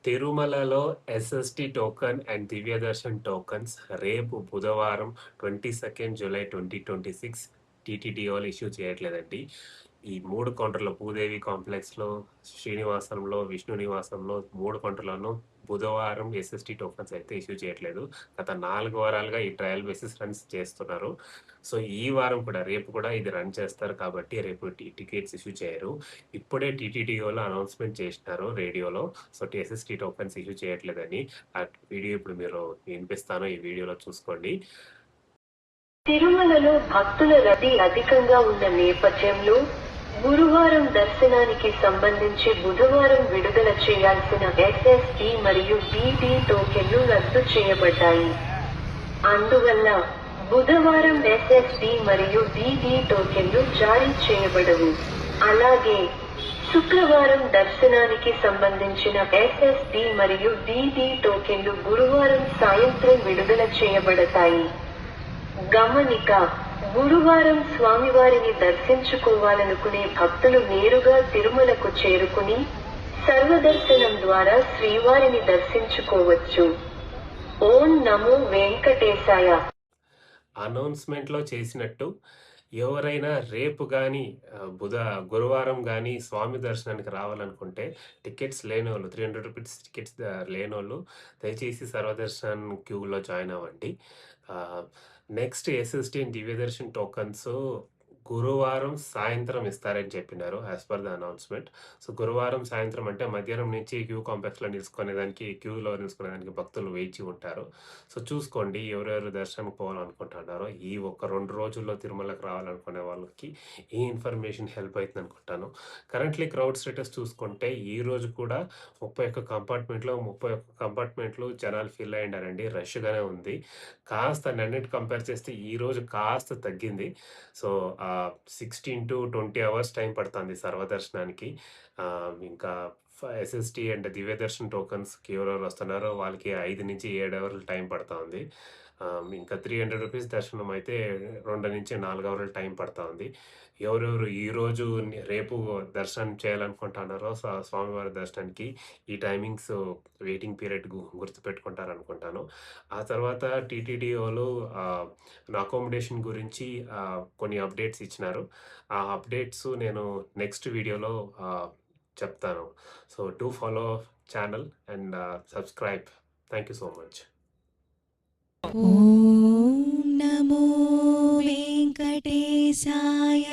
తిరుమలలో SST token and Divya Darshan tokens రేపు బుధవారం 22 జూలై 2026 టీటీడీ వాళ్ళు ఇష్యూ చేయట్లేదండి. ఈ 3 కౌంటర్‌లో భూదేవి కాంప్లెక్స్‌లో, శ్రీనివాసంలో, విష్ణు నివాసంలో 3 కౌంటర్‌లోనూ బుధవారం ఎస్ఎస్టీ టోకెన్స్ అయితే ఇష్యూ చేయట్లేదు. గత 4 వారాలుగా ఈ ట్రయల్ బేసిస్ రన్స్ చేస్తున్నారు. సో, ఈ వారం కూడా రేపు కూడా ఇది రన్ చేస్తారు కాబట్టి రేపు టికెట్స్ ఇష్యూ చేయరు. ఇప్పుడే టీటీడీ వాళ్ళు అనౌన్స్‌మెంట్ చేసినారు రేడియోలో. సో, ఎస్ఎస్టీ టోకెన్స్ ఇష్యూ చేయట్లేదని. ఆ వీడియో ఇప్పుడు మీరు వినిపిస్తాను. ఈ వీడియోలో చూసుకోండి. తిరుమలలో భక్తుల రద్దీ అధికంగా ఉన్న నేపథ్యంలో గురువారం దర్శనానికి సంబంధించి బుధవారం విడుదల చేయాల్సిన ఎస్ఎస్డి మరియు డిడి టోకెన్లు రద్దు చేయబడ్డాయి. అందువల్ల బుధవారం ఎస్ఎస్డి మరియు డిడి టోకెన్లు జారీ చేయబడవు. అలాగే శుక్రవారం దర్శనానికి సంబంధించిన ఎస్ఎస్డి మరియు డిడి టోకెన్లు గురువారం సాయంత్రం విడుదల చేయబడతాయి. గమనిక: గురువారం స్వామివారిని దర్శించుకోవాలనుకునే భక్తులు నేరుగా తిరుమలకు చేరుకుని సర్వదర్శనం ద్వారా శ్రీవారిని దర్శించుకోవచ్చు. ఓం నమో వెంకటేశాయ. అనౌన్స్‌మెంట్‌లో చేసినట్టు ఎవరైనా రేపు గానీ గురువారం గానీ స్వామి దర్శనానికి రావాలనుకుంటే టికెట్స్ లేనోళ్ళు రూ. 300 టికెట్స్ లేనోళ్ళు దయచేసి సర్వదర్శన్ క్యూలో జాయిన్ అవ్వండి. Next SST and Divya Darshan tokens గురువారం సాయంత్రం ఇస్తారని చెప్పినారు as per the announcement. So, గురువారం సాయంత్రం అంటే మధ్యాహ్నం నుంచి క్యూలో నిలుచుకునేదానికి భక్తులు వేచి ఉంటారు. సో, చూసుకోండి ఎవరెవరు దర్శనానికి పోవాలనుకుంటున్నారో ఈ ఒక్క 2 రోజుల్లో తిరుమలకు రావాలనుకునే వాళ్ళకి ఈ ఇన్ఫర్మేషన్ హెల్ప్ అవుతుంది అనుకుంటాను. కరెంట్లీ క్రౌడ్ స్టేటస్ చూసుకుంటే ఈ రోజు కూడా 31 కంపార్ట్మెంట్లు జనాలు ఫిల్ అయ్యిండారండి. రష్‌గానే ఉంది. కాస్త నిన్నటి కంపేర్ చేస్తే ఈ రోజు కాస్త తగ్గింది. సో, 16-20 అవర్స్ టైం పడుతుంది సర్వదర్శనానికి. ఇంకా ఎస్ఎస్టీ అండ్ దివ్య దర్శన్ టోకన్స్‌కి ఎవరెవరు వస్తున్నారో వాళ్ళకి 5-7 అవర్లు టైం పడతా ఉంది. ఇంకా రూ. 300 దర్శనం అయితే 2-4 అవర్లు టైం పడతా ఉంది. ఎవరెవరు ఈరోజు రేపు దర్శనం చేయాలనుకుంటున్నారో స్వామివారి దర్శనానికి ఈ టైమింగ్స్ వెయిటింగ్ పీరియడ్ గుర్తుపెట్టుకుంటారనుకుంటాను. ఆ తర్వాత టీటీడీ వాళ్ళు అకామిడేషన్ గురించి కొన్ని అప్డేట్స్ ఇచ్చినారు. ఆ అప్డేట్స్ నేను నెక్స్ట్ వీడియోలో చెప్తాను. So, do follow channel and subscribe. Thank you so much. ఓం నమో వెంకటేశాయ.